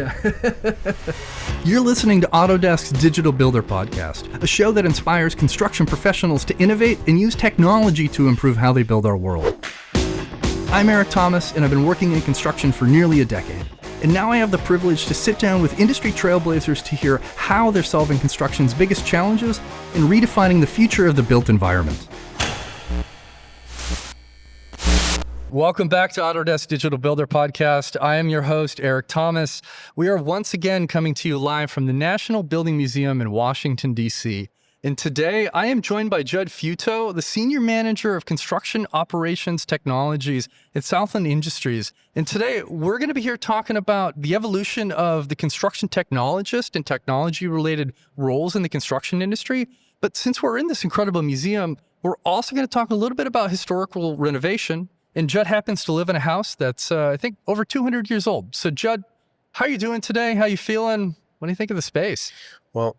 Yeah. You're listening to Autodesk's Digital Builder Podcast, a show that inspires construction professionals to innovate and use technology to improve how they build our world. I'm Eric Thomas, and I've been working in construction for nearly a decade. And now I have the privilege to sit down with industry trailblazers to hear how they're solving construction's biggest challenges and redefining the future of the built environment. Welcome back to Autodesk Digital Builder Podcast. I am your host, Eric Thomas. We are once again coming to you live from the National Building Museum in Washington, D.C. And today I am joined by Judd Fuoto, the Senior Manager of Construction Operations Technologies at Southland Industries. And today we're going to be here talking about the evolution of the construction technologist and technology-related roles in the construction industry. But since we're in this incredible museum, we're also going to talk a little bit about historical renovation. And Judd happens to live in a house that's, I think, over 200 years old. So Judd, how are you doing today? How are you feeling? What do you think of the space? Well,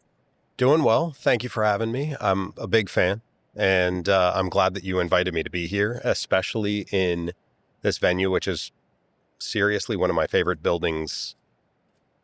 doing well. Thank you for having me. I'm a big fan, and I'm glad that you invited me to be here, especially in this venue, which is seriously one of my favorite buildings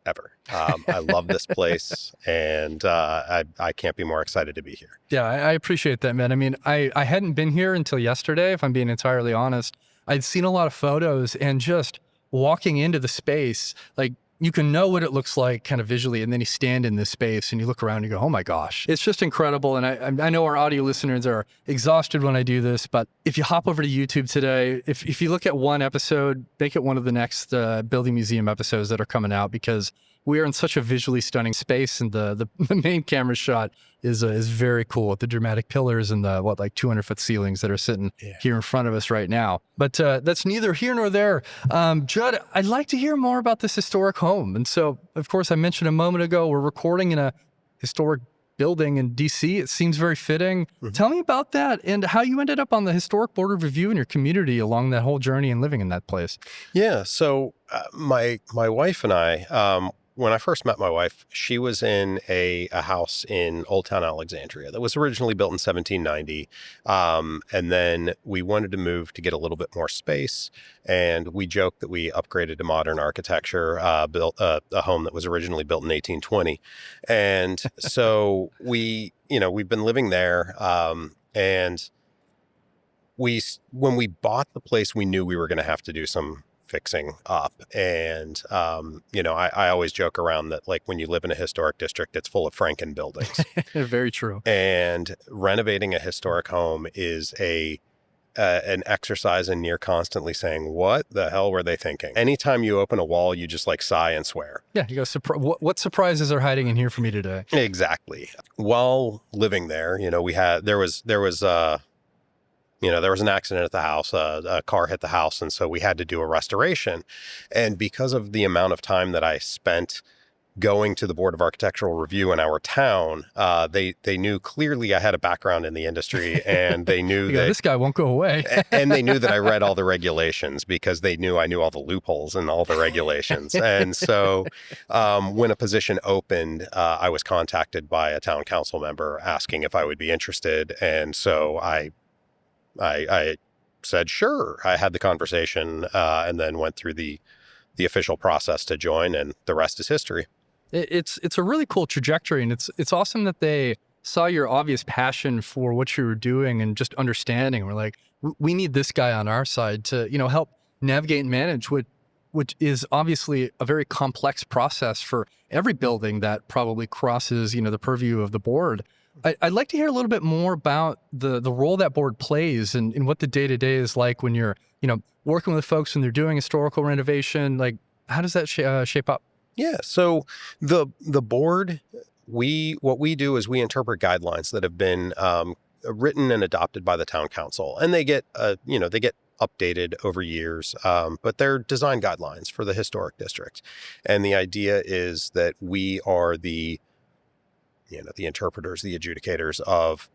ever. I love this place, and I can't be more excited to be here. Yeah, I appreciate that, man. I mean, I hadn't been here until yesterday, if I'm being entirely honest. I'd seen a lot of photos, and just walking into the space, like, you can know what it looks like kind of visually, and then you stand in this space and you look around and you go, oh my gosh, it's just incredible. And I know our audio listeners are exhausted when I do this, but if you hop over to YouTube today, if you look at one episode, make it one of the next Building Museum episodes that are coming out, because we are in such a visually stunning space, and the main camera shot is very cool with the dramatic pillars and the 200-foot ceilings that are sitting here in front of us right now. But that's neither here nor there. Judd, I'd like to hear more about this historic home. And so, of course, I mentioned a moment ago, we're recording in a historic building in DC. It seems very fitting. Mm-hmm. Tell me about that and how you ended up on the Historic Board of Review in your community along that whole journey and living in that place. Yeah. So my wife and I, when I first met my wife, she was in a house in Old Town Alexandria that was originally built in 1790. And then we wanted to move to get a little bit more space. And we joked that we upgraded to modern architecture, built a home that was originally built in 1820. And so we've been living there. And when we bought the place, we knew we were going to have to do some fixing up. And, I always joke around that, like, when you live in a historic district, it's full of Franken buildings. Very true. And renovating a historic home is an exercise in near constantly saying, what the hell were they thinking? Anytime you open a wall, you just sigh and swear. Yeah, you go, what surprises are hiding in here for me today? Exactly. While living there, there was an accident at the house, a car hit the house, and so we had to do a restoration. And because of the amount of time that I spent going to the Board of Architectural Review in our town, they knew clearly I had a background in the industry, and they knew that this guy won't go away. And they knew that I read all the regulations, because they knew I knew all the loopholes in all the regulations. And so when a position opened, I was contacted by a town council member asking if I would be interested. And so I said, sure. I had the conversation and then went through the official process to join, and the rest is history. It's a really cool trajectory, and it's awesome that they saw your obvious passion for what you were doing and just understanding. We're like, we need this guy on our side to, help navigate and manage which is obviously a very complex process for every building that probably crosses, the purview of the board. I'd like to hear a little bit more about the role that board plays and what the day-to-day is like when you're, working with folks when they're doing historical renovation. Like, how does that shape up? Yeah. So the board, what we do is we interpret guidelines that have been written and adopted by the town council, and they get updated over years, but they're design guidelines for the historic district. And the idea is that we are the interpreters, the adjudicators of,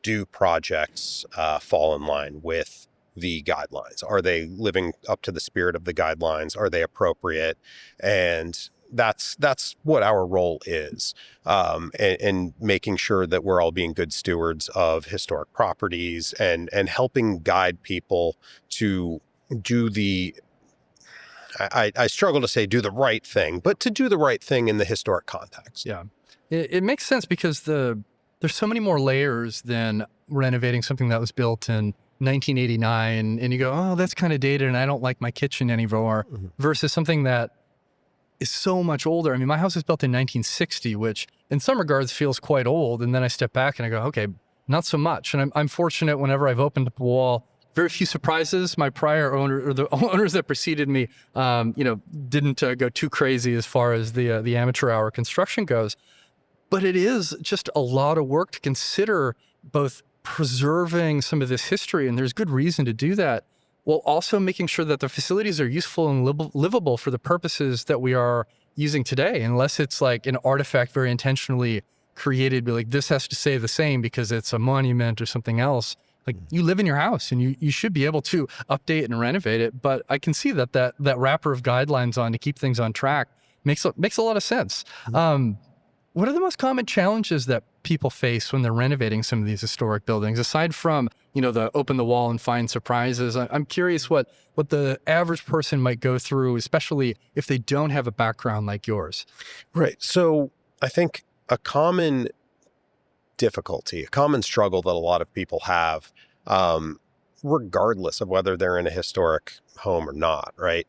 do projects fall in line with the guidelines? Are they living up to the spirit of the guidelines? Are they appropriate? And that's what our role is, and making sure that we're all being good stewards of historic properties and helping guide people to do the I struggle to say do the right thing, but to do the right thing in the historic context. Yeah. It makes sense because there's so many more layers than renovating something that was built in 1989 and you go, oh, that's kind of dated and I don't like my kitchen anymore, Mhm. versus something that is so much older. I mean, my house was built in 1960, which in some regards feels quite old. And then I step back and I go, okay, not so much. And I'm fortunate whenever I've opened up a wall, very few surprises. My prior owner or the owners that preceded me, didn't go too crazy as far as the amateur hour construction goes. But it is just a lot of work to consider both preserving some of this history, and there's good reason to do that, while also making sure that the facilities are useful and livable for the purposes that we are using today, unless it's like an artifact very intentionally created, be like, this has to stay the same because it's a monument or something else. Like you live in your house and you should be able to update and renovate it. But I can see that wrapper of guidelines on to keep things on track makes a lot of sense. What are the most common challenges that people face when they're renovating some of these historic buildings, aside from, the open the wall and find surprises? I'm curious what the average person might go through, especially if they don't have a background like yours. Right. So I think a common difficulty, a common struggle that a lot of people have, regardless of whether they're in a historic home or not, right?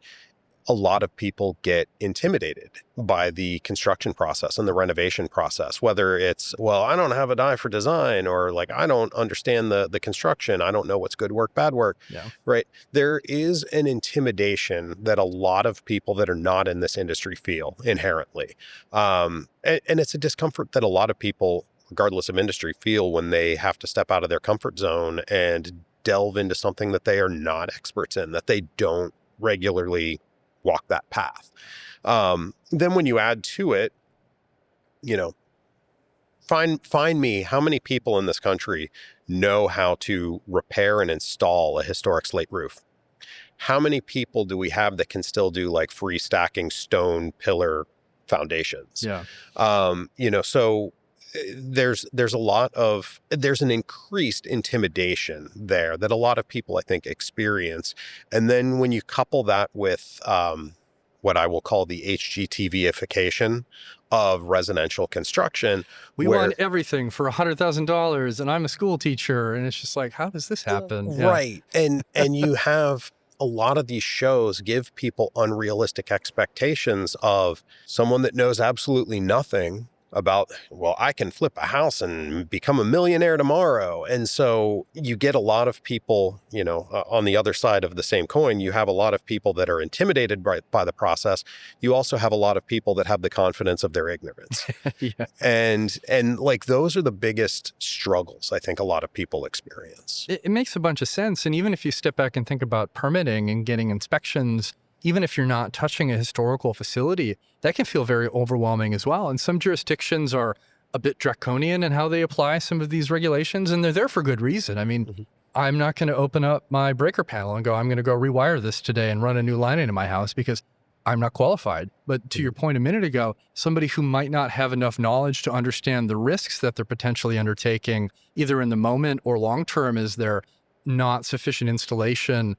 A lot of people get intimidated by the construction process and the renovation process, whether it's, well, I don't have an eye for design, or like, I don't understand the construction. I don't know what's good work, bad work, Yeah. right? There is an intimidation that a lot of people that are not in this industry feel inherently. And it's a discomfort that a lot of people, regardless of industry, feel when they have to step out of their comfort zone and delve into something that they are not experts in, that they don't regularly walk that path. Then when you add to it, find me how many people in this country know how to repair and install a historic slate roof. How many people do we have that can still do like free stacking stone pillar foundations? Yeah. So there's an increased intimidation there that a lot of people, I think, experience. And then when you couple that with what I will call the HGTVification of residential construction, We want everything for $100,000 and I'm a school teacher. And it's just like, how does this happen? Right. And you have a lot of these shows give people unrealistic expectations of someone that knows absolutely nothing about, well, I can flip a house and become a millionaire tomorrow. And so you get a lot of people, on the other side of the same coin, you have a lot of people that are intimidated by the process. You also have a lot of people that have the confidence of their ignorance. Yeah. And like, those are the biggest struggles I think a lot of people experience. It makes a bunch of sense. And even if you step back and think about permitting and getting inspections, even if you're not touching a historical facility, that can feel very overwhelming as well. And some jurisdictions are a bit draconian in how they apply some of these regulations, and they're there for good reason. I mean, I'm not going to open up my breaker panel and go, I'm going to go rewire this today and run a new line into my house because I'm not qualified. But to your point a minute ago, somebody who might not have enough knowledge to understand the risks that they're potentially undertaking, either in the moment or long-term, as their not sufficient installation,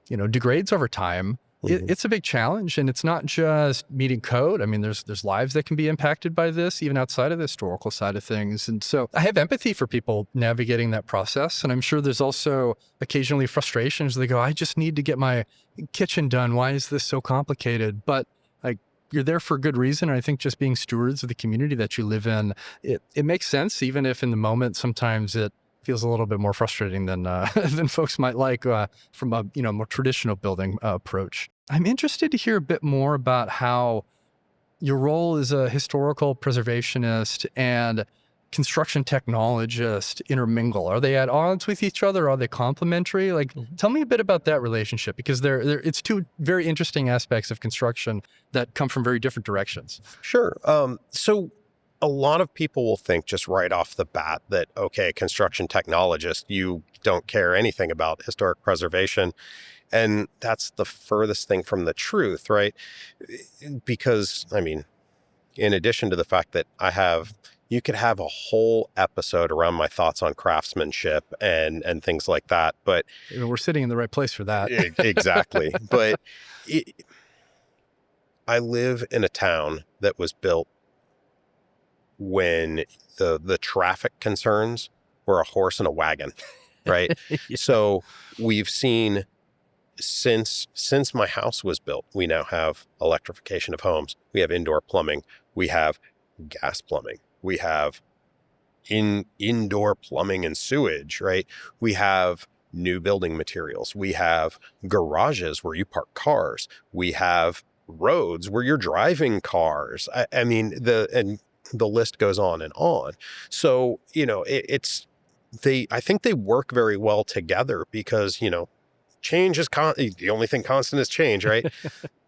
degrades over time. It's a big challenge, and it's not just meeting code. I mean, there's lives that can be impacted by this, even outside of the historical side of things. And so I have empathy for people navigating that process. And I'm sure there's also occasionally frustrations. They go, I just need to get my kitchen done. Why is this so complicated? But like, you're there for a good reason. And I think just being stewards of the community that you live in, it makes sense, even if in the moment, sometimes it feels a little bit more frustrating than than folks might like from a more traditional building approach. I'm interested to hear a bit more about how your role as a historical preservationist and construction technologist intermingle. Are they at odds with each other? Are they complementary? Like, tell me a bit about that relationship, because it's two very interesting aspects of construction that come from very different directions. Sure. So a lot of people will think just right off the bat that, okay, construction technologist, you don't care anything about historic preservation. And that's the furthest thing from the truth, right? Because, I mean, in addition to the fact that you could have a whole episode around my thoughts on craftsmanship and things like that. But We're sitting in the right place for that. exactly. But I live in a town that was built when the traffic concerns were a horse and a wagon, right? Yeah. So we've seen since my house was built, we now have electrification of homes. We have indoor plumbing. We have gas plumbing. We have indoor plumbing and sewage, right? We have new building materials. We have garages where you park cars. We have roads where you're driving cars. I mean, the list goes on and on. So, I think they work very well together because, change is the only thing constant is change, right?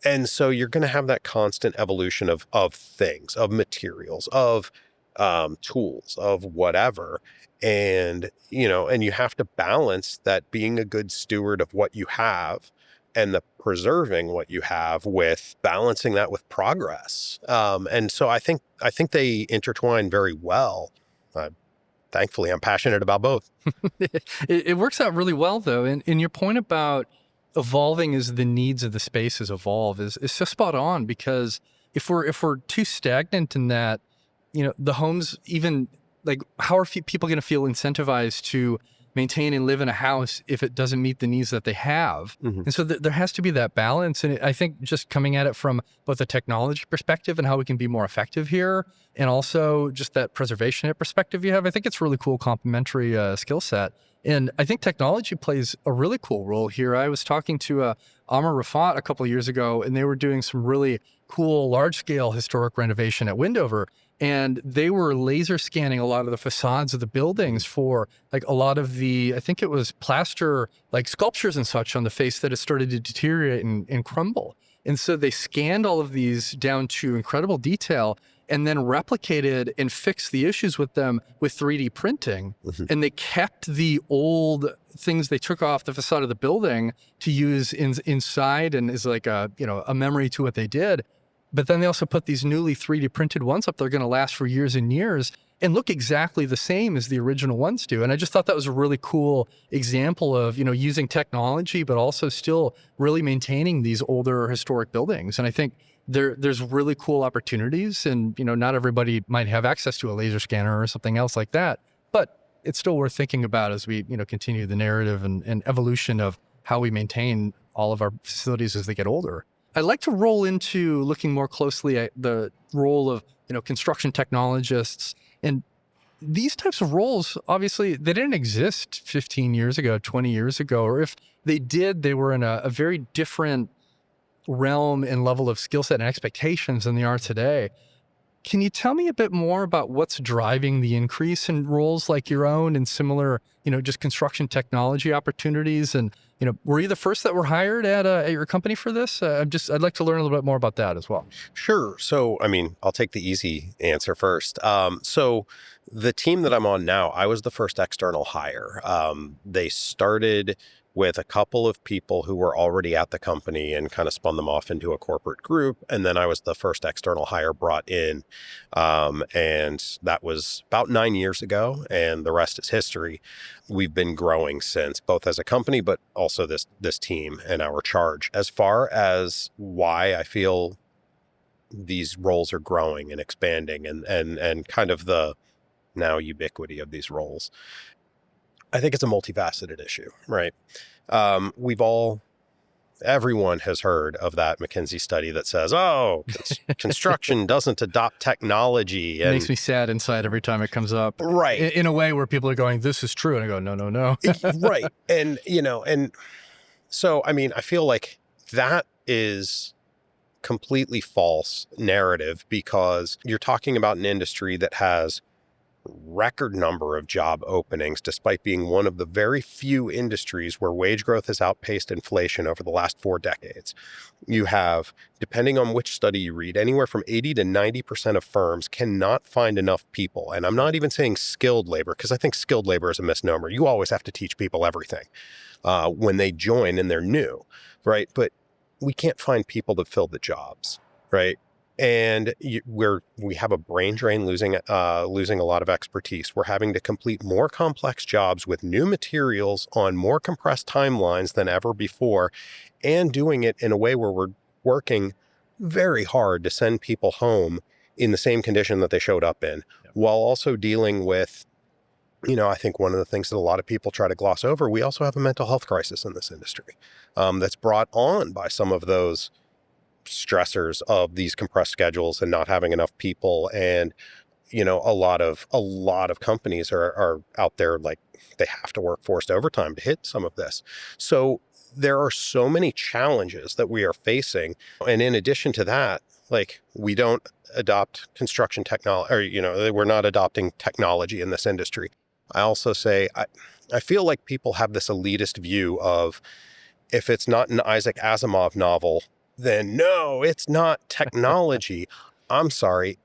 And so you're going to have that constant evolution of things, of materials, of tools, of whatever. And, and you have to balance that being a good steward of what you have and the preserving what you have with balancing that with progress. And so I think they intertwine very well. Thankfully, I'm passionate about both. It works out really well, though. And your point about evolving as the needs of the spaces evolve is so spot on, because if we're too stagnant in that, the homes, even like, how are people going to feel incentivized to maintain and live in a house if it doesn't meet the needs that they have? Mm-hmm. And so there has to be that balance. And I think just coming at it from both a technology perspective and how we can be more effective here, and also just that preservationist perspective you have, I think it's a really cool complementary skill set. And I think technology plays a really cool role here. I was talking to Amr Rafat a couple of years ago, and they were doing some really cool large-scale historic renovation at Windover. And they were laser scanning a lot of the facades of the buildings for like a lot of the, I think it was plaster, like sculptures and such on the face that had started to deteriorate and crumble. And so they scanned all of these down to incredible detail and then replicated and fixed the issues with them with 3D printing. Mm-hmm. And they kept the old things they took off the facade of the building to use inside, and is like a memory to what they did. But then they also put these newly 3D printed ones up. They're going to last for years and years and look exactly the same as the original ones do. And I just thought that was a really cool example of, using technology, but also still really maintaining these older historic buildings. And I think there's really cool opportunities, and, not everybody might have access to a laser scanner or something else like that, but it's still worth thinking about as we, continue the narrative and evolution of how we maintain all of our facilities as they get older. I'd like to roll into looking more closely at the role of, construction technologists. And these types of roles, obviously, they didn't exist 15 years ago, 20 years ago, or if they did, they were in a very different realm and level of skill set and expectations than they are today. Can you tell me a bit more about what's driving the increase in roles like your own and similar, just construction technology opportunities? And, were you the first that were hired at your company for this? I'd like to learn a little bit more about that as well. Sure. So, I'll take the easy answer first. So the team that I'm on now, I was the first external hire. They started with a couple of people who were already at the company and kind of spun them off into a corporate group. And then I was the first external hire brought in. And that was about 9 years ago, and the rest is history. We've been growing since, both as a company, but also this team and our charge. As far as why I feel these roles are growing and expanding and kind of the now ubiquity of these roles, I think it's a multifaceted issue, right? Everyone has heard of that McKinsey study that says, construction doesn't adopt technology. It makes me sad inside every time it comes up. Right. In a way where people are going, this is true. And I go, no. Right. And, and so, I feel like that is completely false narrative, because you're talking about an industry that has record number of job openings, despite being one of the very few industries where wage growth has outpaced inflation over the last 4 decades. You have, depending on which study you read, anywhere from 80 to 90% of firms cannot find enough people. And I'm not even saying skilled labor, because I think skilled labor is a misnomer. You always have to teach people everything when they join and they're new, right? But we can't find people to fill the jobs, right? And we have a brain drain, losing a lot of expertise. We're having to complete more complex jobs with new materials on more compressed timelines than ever before, and doing it in a way where we're working very hard to send people home in the same condition that they showed up in, while also dealing with, I think one of the things that a lot of people try to gloss over, we also have a mental health crisis in this industry that's brought on by some of those stressors of these compressed schedules and not having enough people. And, a lot of companies are out there, like, they have to work forced overtime to hit some of this. So there are so many challenges that we are facing. And in addition to that, like, we don't adopt construction technology, or, we're not adopting technology in this industry. I also say, I feel like people have this elitist view of, if it's not an Isaac Asimov novel, then no, it's not technology. I'm sorry.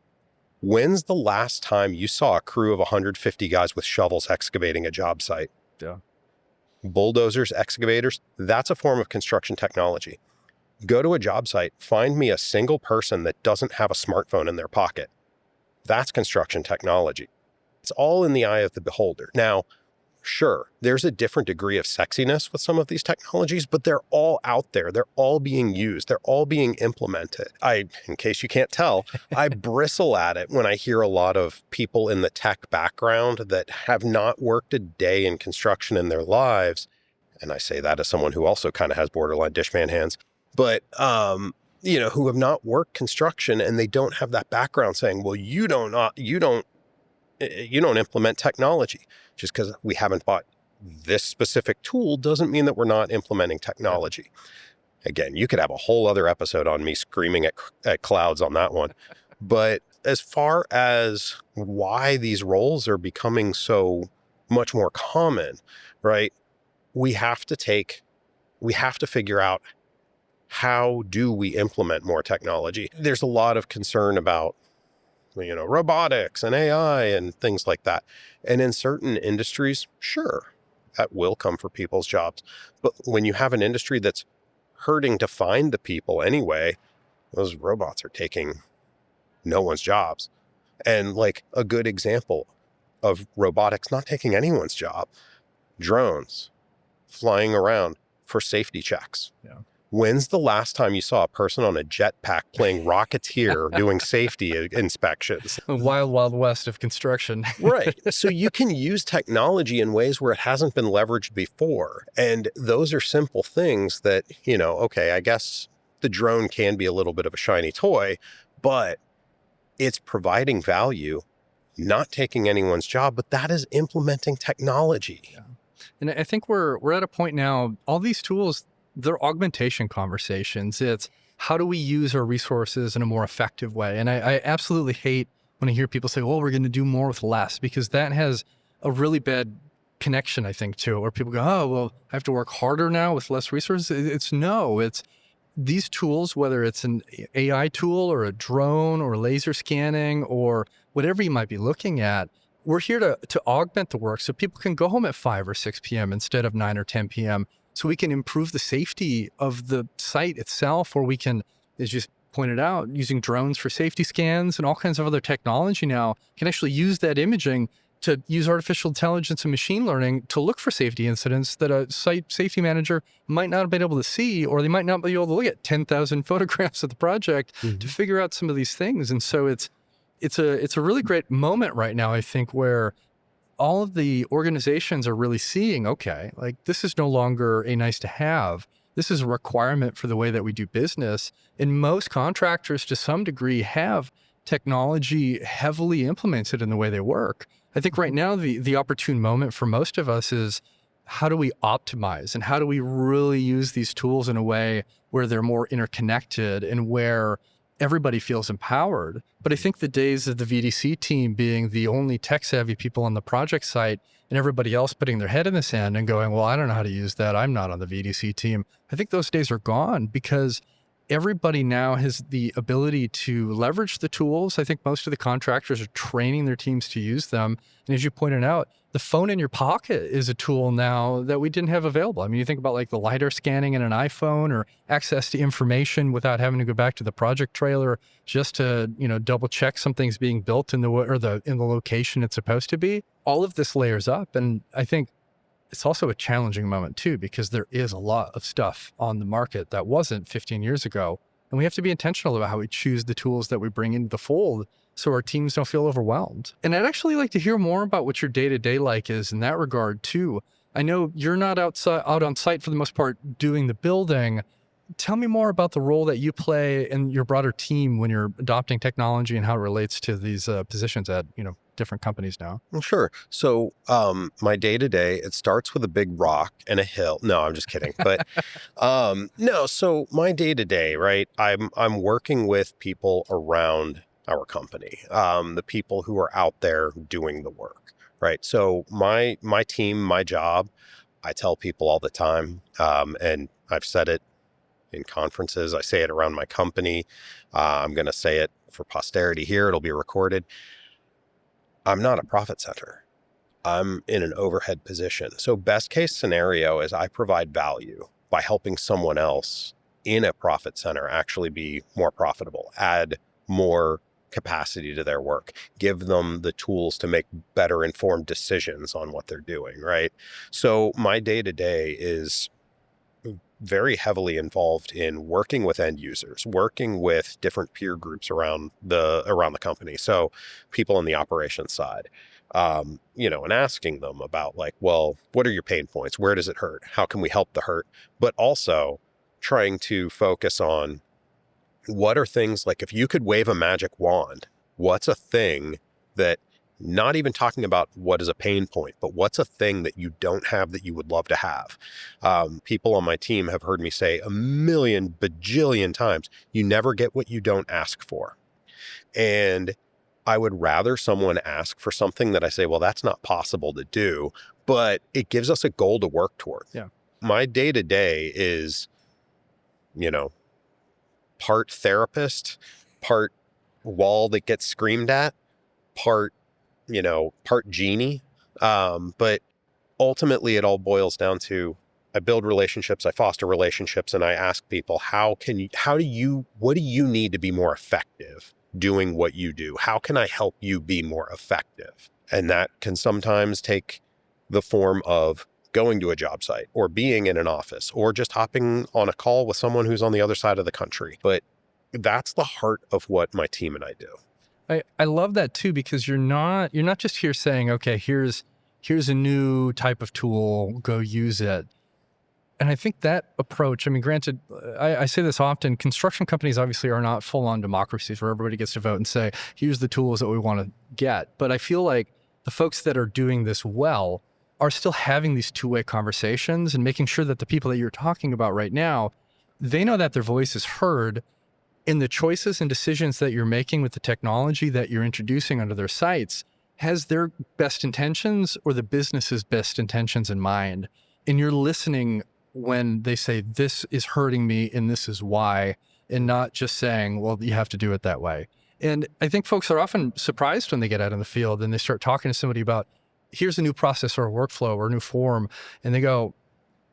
When's the last time you saw a crew of 150 guys with shovels excavating a job site? Yeah. Bulldozers, excavators, that's a form of construction technology. Go to a job site, find me a single person that doesn't have a smartphone in their pocket. That's construction technology. It's all in the eye of the beholder. Now, sure, there's a different degree of sexiness with some of these technologies, but they're all out there. They're all being used. They're all being implemented. In case you can't tell, I bristle at it when I hear a lot of people in the tech background that have not worked a day in construction in their lives. And I say that as someone who also kind of has borderline dishpan hands, but, who have not worked construction, and they don't have that background saying, well, you don't implement technology. Just because we haven't bought this specific tool doesn't mean that we're not implementing technology. Again, you could have a whole other episode on me screaming at clouds on that one. But as far as why these roles are becoming so much more common, right? We have to figure out, how do we implement more technology? There's a lot of concern about, robotics and AI and things like that. And in certain industries, sure, that will come for people's jobs. But when you have an industry that's hurting to find the people anyway, those robots are taking no one's jobs. And like a good example of robotics not taking anyone's job, drones flying around for safety checks. Yeah. When's the last time you saw a person on a jetpack playing Rocketeer doing safety inspections? The wild, wild west of construction. Right. So you can use technology in ways where it hasn't been leveraged before. And those are simple things that, okay, I guess the drone can be a little bit of a shiny toy, but it's providing value, not taking anyone's job, but that is implementing technology. Yeah. And I think we're at a point now, all these tools, they're augmentation conversations. It's, how do we use our resources in a more effective way? And I absolutely hate when I hear people say, well, we're going to do more with less, because that has a really bad connection, I think, to it, where people go, oh, well, I have to work harder now with less resources. It's these tools, whether it's an AI tool or a drone or laser scanning or whatever you might be looking at, we're here to augment the work so people can go home at 5 or 6 p.m. instead of 9 or 10 p.m. So we can improve the safety of the site itself, or we can, as you pointed out, using drones for safety scans and all kinds of other technology now, can actually use that imaging to use artificial intelligence and machine learning to look for safety incidents that a site safety manager might not have been able to see, or they might not be able to look at 10,000 photographs of the project to figure out some of these things. And so it's a really great moment right now, I think, where all of the organizations are really seeing, okay, like, this is no longer a nice to have. This is a requirement for the way that we do business. And most contractors, to some degree, have technology heavily implemented in the way they work. I think right now, the opportune moment for most of us is, how do we optimize, and how do we really use these tools in a way where they're more interconnected and where everybody feels empowered? But I think the days of the VDC team being the only tech-savvy people on the project site and everybody else putting their head in the sand and going, well, I don't know how to use that, I'm not on the VDC team, I think those days are gone, because everybody now has the ability to leverage the tools. I think most of the contractors are training their teams to use them. And as you pointed out, the phone in your pocket is a tool now that we didn't have available. I mean, you think about like the LiDAR scanning in an iPhone, or access to information without having to go back to the project trailer just to, double check something's being built in the location it's supposed to be. All of this layers up. And I think it's also a challenging moment too, because there is a lot of stuff on the market that wasn't 15 years ago. And we have to be intentional about how we choose the tools that we bring into the fold so our teams don't feel overwhelmed. And I'd actually like to hear more about what your day-to-day like is in that regard too. I know you're not out on site for the most part doing the building. Tell me more about the role that you play in your broader team when you're adopting technology and how it relates to these positions at, different companies now. Well, sure. So, my day to day, it starts with a big rock and a hill. No, I'm just kidding. But, no, so my day to day, right? I'm working with people around our company, the people who are out there doing the work, right? So my team, my job, I tell people all the time, and I've said it in conferences. I say it around my company. I'm going to say it for posterity here. It'll be recorded. I'm not a profit center. I'm in an overhead position. So best case scenario is I provide value by helping someone else in a profit center actually be more profitable, add more capacity to their work, give them the tools to make better informed decisions on what they're doing, right? So my day to day is very heavily involved in working with end users, working with different peer groups around the company. So people on the operations side, and asking them about like, well, what are your pain points? Where does it hurt? How can we help the hurt? But also trying to focus on what are things like, if you could wave a magic wand, what's a thing that, not even talking about what is a pain point, but what's a thing that you don't have that you would love to have? People on my team have heard me say a million bajillion times, you never get what you don't ask for. And I would rather someone ask for something that I say, well, that's not possible to do, but it gives us a goal to work toward. Yeah. My day to day is, part therapist, part wall that gets screamed at, part genie. But ultimately it all boils down to, I build relationships, I foster relationships, and I ask people, what do you need to be more effective doing what you do? How can I help you be more effective? And that can sometimes take the form of going to a job site or being in an office or just hopping on a call with someone who's on the other side of the country. But that's the heart of what my team and I do. I love that too, because you're not just here saying, okay, here's a new type of tool, go use it. And I think that approach, I mean, granted, I say this often, construction companies obviously are not full on democracies where everybody gets to vote and say, here's the tools that we want to get. But I feel like the folks that are doing this well are still having these two-way conversations and making sure that the people that you're talking about right now, they know that their voice is heard in the choices and decisions that you're making with the technology that you're introducing onto their sites has their best intentions or the business's best intentions in mind. And you're listening when they say, this is hurting me and this is why, and not just saying, well, you have to do it that way. And I think folks are often surprised when they get out in the field and they start talking to somebody about, here's a new process or a workflow or a new form. And they go,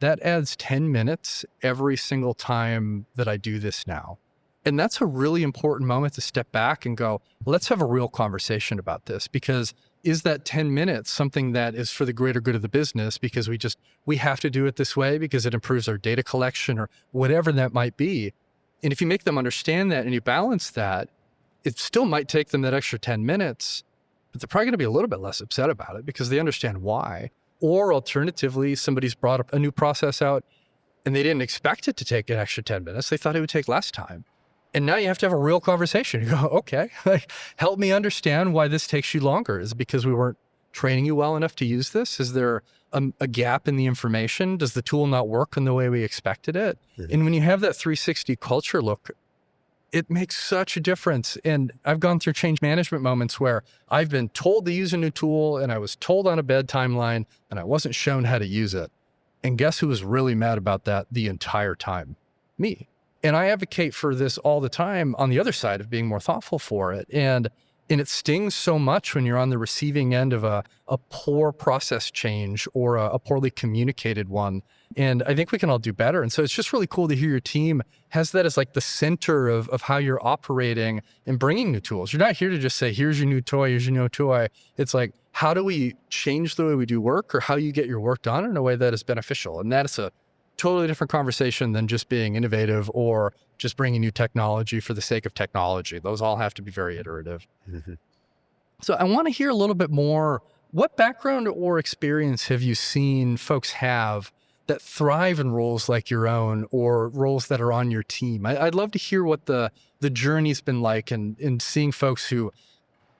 that adds 10 minutes every single time that I do this now. And that's a really important moment to step back and go, let's have a real conversation about this, because is that 10 minutes something that is for the greater good of the business because we have to do it this way because it improves our data collection or whatever that might be. And if you make them understand that and you balance that, it still might take them that extra 10 minutes, but they're probably going to be a little bit less upset about it because they understand why. Or alternatively, somebody's brought up a new process out and they didn't expect it to take an extra 10 minutes. They thought it would take less time. And now you have to have a real conversation. You go, okay, help me understand why this takes you longer. Is it because we weren't training you well enough to use this? Is there a gap in the information? Does the tool not work in the way we expected it? Mm-hmm. And when you have that 360 culture look, it makes such a difference. And I've gone through change management moments where I've been told to use a new tool and I was told on a bad timeline and I wasn't shown how to use it. And guess who was really mad about that the entire time? Me. And I advocate for this all the time on the other side of being more thoughtful for it. And it stings so much when you're on the receiving end of a poor process change or a poorly communicated one. And I think we can all do better. And so it's just really cool to hear your team has that as like the center of how you're operating and bringing new tools. You're not here to just say, here's your new toy, here's your new toy. It's like, how do we change the way we do work or how you get your work done in a way that is beneficial? And that is a totally different conversation than just being innovative or just bringing new technology for the sake of technology. Those all have to be very iterative. Mm-hmm. So I want to hear a little bit more. What background or experience have you seen folks have that thrive in roles like your own or roles that are on your team? I'd love to hear what the journey's been like in seeing folks who,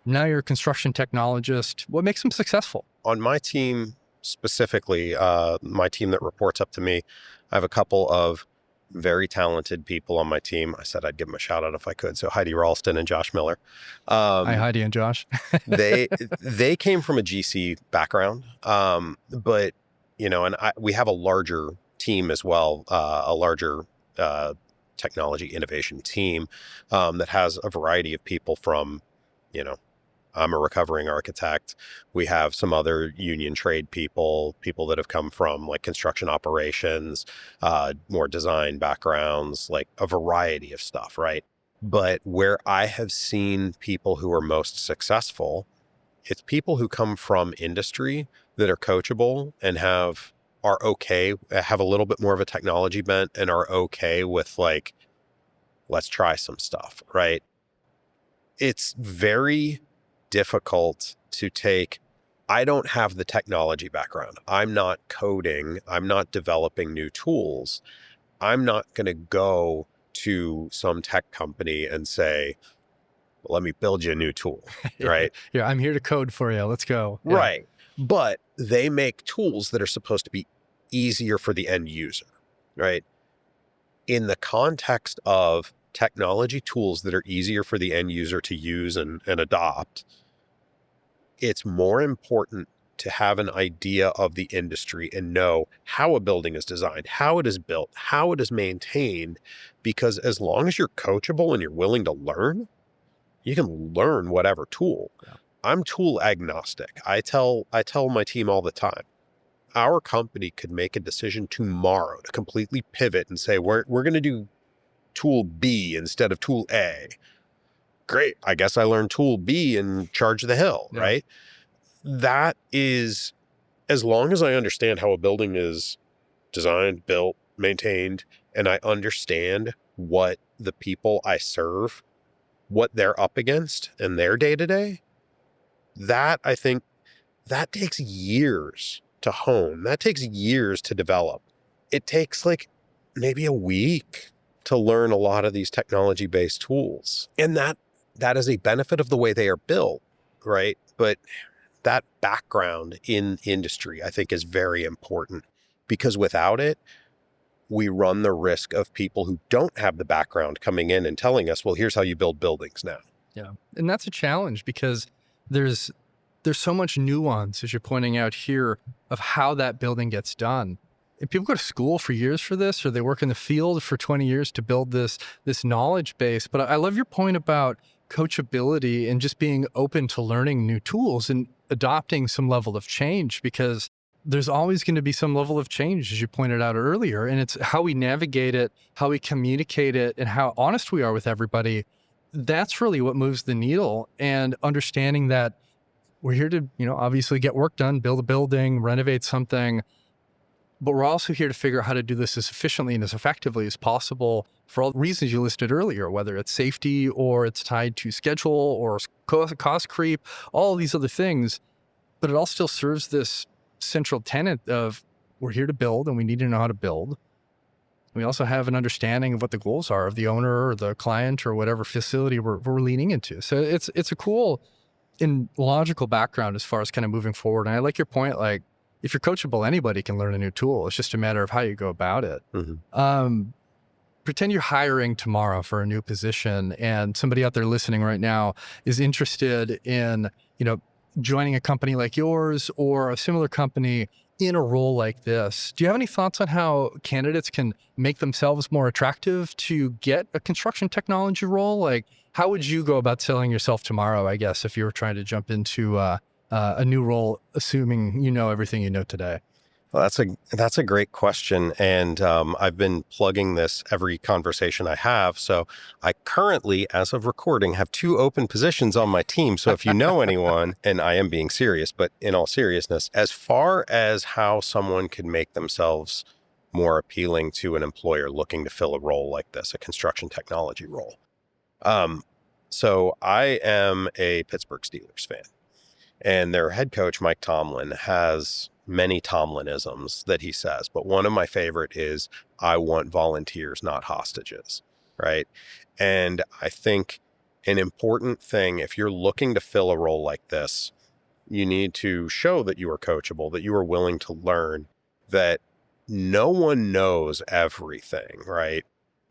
now you're a construction technologist, what makes them successful? On my team specifically, my team that reports up to me, I have a couple of very talented people on my team. I said I'd give them a shout out if I could. So Heidi Ralston and Josh Miller. Hi, Heidi and Josh. They came from a GC background, but and we have a larger team as well, a larger technology innovation team that has a variety of people from, I'm a recovering architect. We have some other union trade people that have come from like construction operations, more design backgrounds, like a variety of stuff, right? But where I have seen people who are most successful, it's people who come from industry that are coachable and have a little bit more of a technology bent and are okay with like, let's try some stuff, right? It's very difficult to take. I don't have the technology background. I'm not coding. I'm not developing new tools. I'm not going to go to some tech company and say, let me build you a new tool, right? Yeah, I'm here to code for you. Let's go. Yeah. Right. But they make tools that are supposed to be easier for the end user, right? In the context of technology tools that are easier for the end user to use and adopt, it's more important to have an idea of the industry and know how a building is designed, how it is built, how it is maintained, because as long as you're coachable and you're willing to learn, you can learn whatever tool. Yeah. I'm tool agnostic. I tell my team all the time, our company could make a decision tomorrow to completely pivot and say, we're going to do tool B instead of tool A. Great. I guess I learned tool B and charge the hill, Yeah. right? That is, as long as I understand how a building is designed, built, maintained, and I understand what the people I serve, what they're up against in their day-to-day, that I think that takes years to hone. That takes years to develop. It takes like maybe a week to learn a lot of these technology-based tools. And that is a benefit of the way they are built, right? But that background in industry, I think, is very important, because without it, we run the risk of people who don't have the background coming in and telling us, well, here's how you build buildings now. Yeah. And that's a challenge because there's so much nuance, as you're pointing out here, of how that building gets done. And people go to school for years for this, or they work in the field for 20 years to build this knowledge base. But I love your point about coachability and just being open to learning new tools and adopting some level of change, because there's always going to be some level of change, as you pointed out earlier. And it's how we navigate it, how we communicate it, and how honest we are with everybody. That's really what moves the needle. And understanding that we're here to, obviously get work done, build a building, renovate something, but we're also here to figure out how to do this as efficiently and as effectively as possible for all the reasons you listed earlier, whether it's safety or it's tied to schedule or cost creep, all these other things. But it all still serves this central tenet of we're here to build and we need to know how to build. We also have an understanding of what the goals are of the owner or the client or whatever facility we're leaning into. So it's a cool and logical background as far as kind of moving forward. And I like your point, like, if you're coachable, anybody can learn a new tool. It's just a matter of how you go about it. Mm-hmm. Pretend you're hiring tomorrow for a new position and somebody out there listening right now is interested in, joining a company like yours or a similar company in a role like this. Do you have any thoughts on how candidates can make themselves more attractive to get a construction technology role? Like, how would you go about selling yourself tomorrow, I guess, if you were trying to jump into a new role, assuming you know everything you know today? Well, that's a great question. And I've been plugging this every conversation I have. So I currently, as of recording, have 2 open positions on my team. So if you know anyone, and I am being serious, but in all seriousness, as far as how someone can make themselves more appealing to an employer looking to fill a role like this, a construction technology role. So I am a Pittsburgh Steelers fan, and their head coach, Mike Tomlin, has many Tomlinisms that he says, but one of my favorite is, I want volunteers, not hostages, right? And I think an important thing, if you're looking to fill a role like this, you need to show that you are coachable, that you are willing to learn, that no one knows everything, right?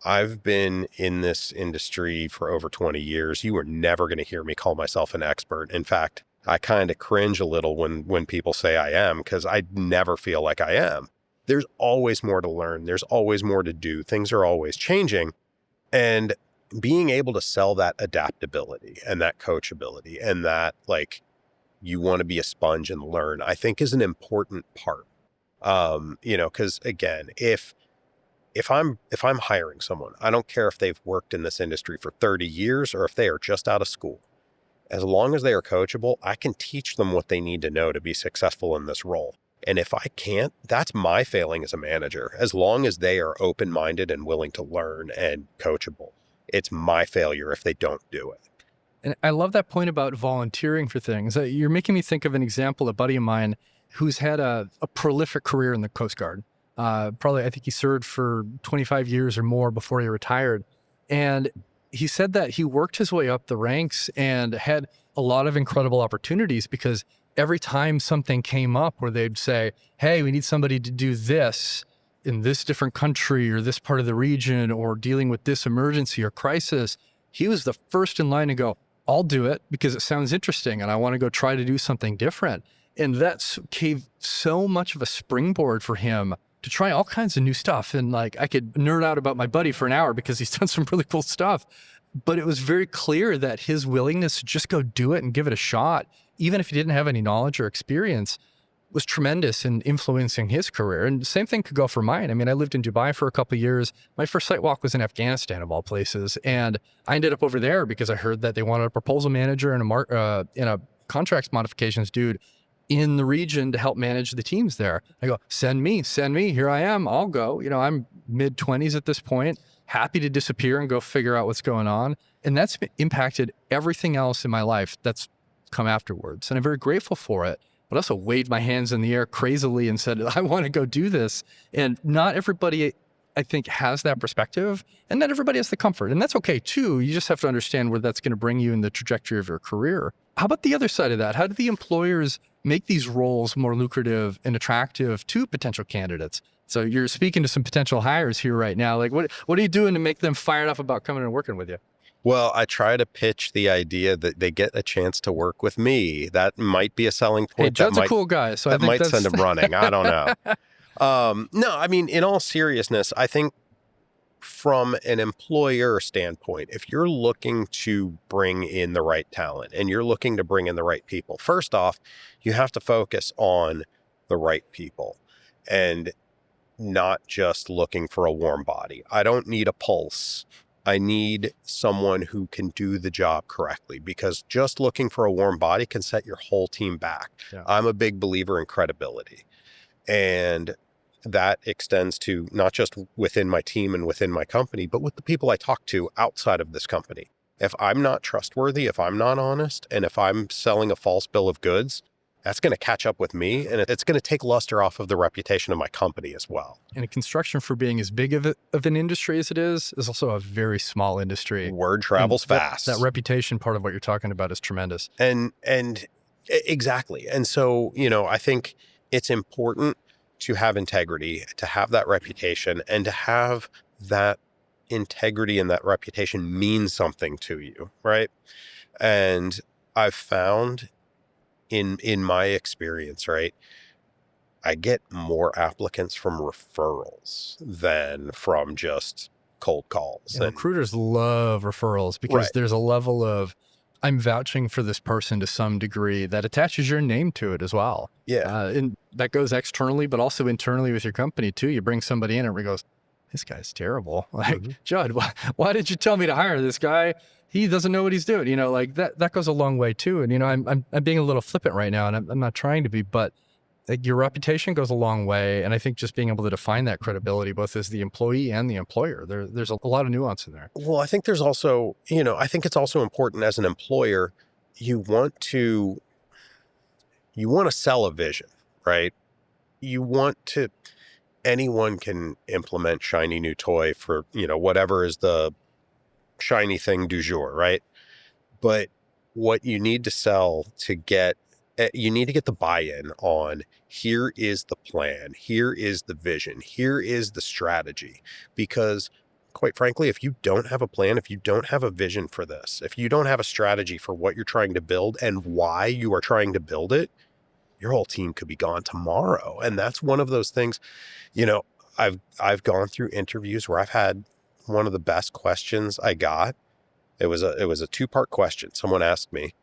I've been in this industry for over 20 years. You are never going to hear me call myself an expert. In fact, I kind of cringe a little when people say I am, because I never feel like I am. There's always more to learn. There's always more to do. Things are always changing. And being able to sell that adaptability and that coachability and that, like, you want to be a sponge and learn, I think is an important part. Because again, if I'm hiring someone, I don't care if they've worked in this industry for 30 years or if they are just out of school. As long as they are coachable, I can teach them what they need to know to be successful in this role. And if I can't, that's my failing as a manager. As long as they are open-minded and willing to learn and coachable, it's my failure if they don't do it. And I love that point about volunteering for things. You're making me think of an example, a buddy of mine who's had a prolific career in the Coast Guard. Probably, I think he served for 25 years or more before he retired. And he said that he worked his way up the ranks and had a lot of incredible opportunities, because every time something came up where they'd say, hey, we need somebody to do this in this different country or this part of the region, or dealing with this emergency or crisis, he was the first in line to go, I'll do it because it sounds interesting and I want to go try to do something different. And that's gave so much of a springboard for him to try all kinds of new stuff. And like, I could nerd out about my buddy for an hour because he's done some really cool stuff, but it was very clear that his willingness to just go do it and give it a shot, even if he didn't have any knowledge or experience, was tremendous in influencing his career. And the same thing could go for mine. I mean, I lived in Dubai for a couple of years. My first site walk was in Afghanistan, of all places. And I ended up over there because I heard that they wanted a proposal manager and a contracts modifications dude in the region to help manage the teams there. I go, send me, here I am, I'll go. You know, I'm mid-20s at this point, happy to disappear and go figure out what's going on. And that's impacted everything else in my life that's come afterwards. And I'm very grateful for it, but also waved my hands in the air crazily and said, I want to go do this. And not everybody, I think, has that perspective, and not everybody has the comfort. And that's okay too. You just have to understand where that's going to bring you in the trajectory of your career. How about the other side of that? How do the employers make these roles more lucrative and attractive to potential candidates? So you're speaking to some potential hires here right now. Like, what are you doing to make them fired up about coming and working with you? Well, I try to pitch the idea that they get a chance to work with me. That might be a selling point. Hey, Judd's a cool guy, so that might send him running. I don't know. No, I mean, in all seriousness, I think from an employer standpoint, if you're looking to bring in the right talent and you're looking to bring in the right people, first off, you have to focus on the right people and not just looking for a warm body. I don't need a pulse. I need someone who can do the job correctly, because just looking for a warm body can set your whole team back. Yeah. I'm a big believer in credibility, and that extends to not just within my team and within my company, but with the people I talk to outside of this company. If I'm not trustworthy, if I'm not honest, and if I'm selling a false bill of goods, that's going to catch up with me, and it's going to take luster off of the reputation of my company as well. And construction, for being as big of an industry as it is also a very small industry. Word travels fast. That reputation part of what you're talking about is tremendous. And exactly. And so, I think it's important to have integrity, to have that reputation, and to have that integrity and that reputation mean something to you, right? And I've found in my experience, right, I get more applicants from referrals than from just cold calls. And recruiters love referrals because there's a level of, I'm vouching for this person to some degree that attaches your name to it as well. Yeah. And that goes externally, but also internally with your company too. You bring somebody in and everybody goes, this guy's terrible. Like, Judd, why did you tell me to hire this guy? He doesn't know what he's doing. Like that goes a long way too. And, I'm being a little flippant right now, and I'm not trying to be, but like, your reputation goes a long way. And I think just being able to define that credibility, both as the employee and the employer, there's a lot of nuance in there. Well, I think there's also, I think it's also important as an employer, you want to sell a vision, right? You want to, anyone can implement shiny new toy for, whatever is the shiny thing du jour, right? But what you need to sell to get, you need to get the buy-in on, here is the plan, here is the vision, here is the strategy. Because quite frankly, if you don't have a plan, if you don't have a vision for this, if you don't have a strategy for what you're trying to build and why you are trying to build it, your whole team could be gone tomorrow. And that's one of those things, I've gone through interviews where I've had one of the best questions I got. It was a two-part question. Someone asked me,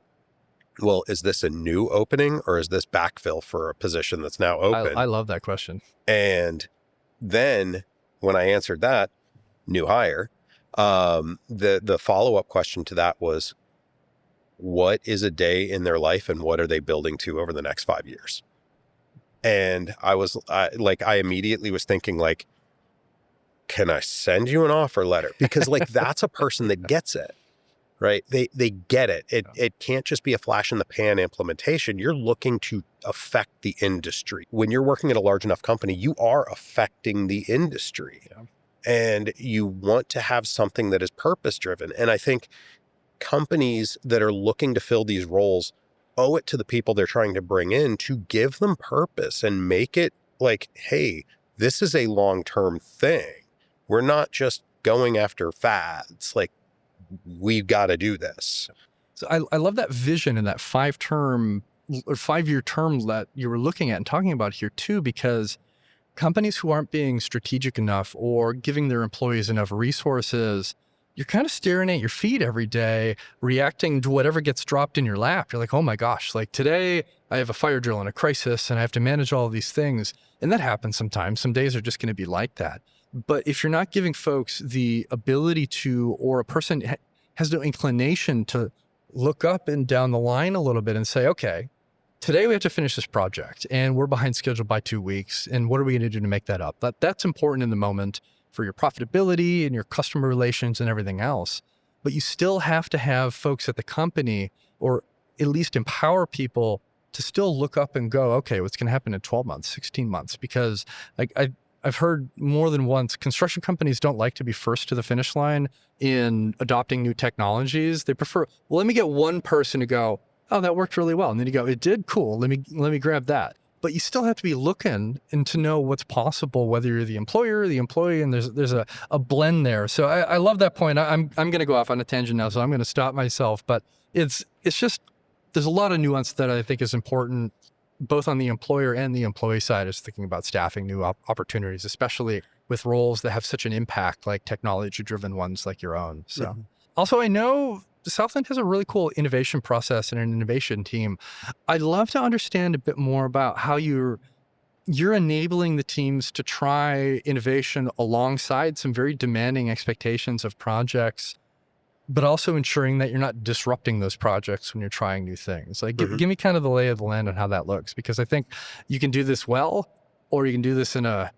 well, is this a new opening or is this backfill for a position that's now open? I love that question. And then when I answered that, new hire, the follow-up question to that was, what is a day in their life and what are they building to over the next 5 years? And I immediately was thinking, like, can I send you an offer letter? Because that's a person that gets it, right? They get it. It can't just be a flash in the pan implementation. You're looking to affect the industry. When you're working at a large enough company, you are affecting the industry. Yeah. And you want to have something that is purpose driven. And I think companies that are looking to fill these roles owe it to the people they're trying to bring in to give them purpose and make it like, hey, this is a long-term thing. We're not just going after fads. Like, we've got to do this. So I love that vision and that 5-year term that you were looking at and talking about here too, because companies who aren't being strategic enough or giving their employees enough resources, you're kind of staring at your feet every day, reacting to whatever gets dropped in your lap. You're like, oh my gosh, like today I have a fire drill and a crisis and I have to manage all of these things. And that happens sometimes. Some days are just going to be like that. But if you're not giving folks the ability to, or a person has no inclination to look up and down the line a little bit and say, okay, today we have to finish this project and we're behind schedule by 2 weeks. And what are we going to do to make that up? That's important in the moment for your profitability and your customer relations and everything else. But you still have to have folks at the company, or at least empower people to still look up and go, okay, what's going to happen in 12 months, 16 months? Because I've heard more than once, construction companies don't like to be first to the finish line in adopting new technologies. They prefer, well, let me get one person to go, oh, that worked really well. And then you go, it did? Cool. Let me grab that. But you still have to be looking and to know what's possible, whether you're the employer or the employee, and there's a blend there. So I love that point. I'm going to go off on a tangent now, so I'm going to stop myself. But it's just, there's a lot of nuance that I think is important, both on the employer and the employee side, is thinking about staffing new opportunities, especially with roles that have such an impact, like technology-driven ones like your own. So Also, I know Southland has a really cool innovation process and an innovation team. I'd love to understand a bit more about how you're enabling the teams to try innovation alongside some very demanding expectations of projects, but also ensuring that you're not disrupting those projects when you're trying new things. Like, give me kind of the lay of the land on how that looks, because I think you can do this well, or you can do this in a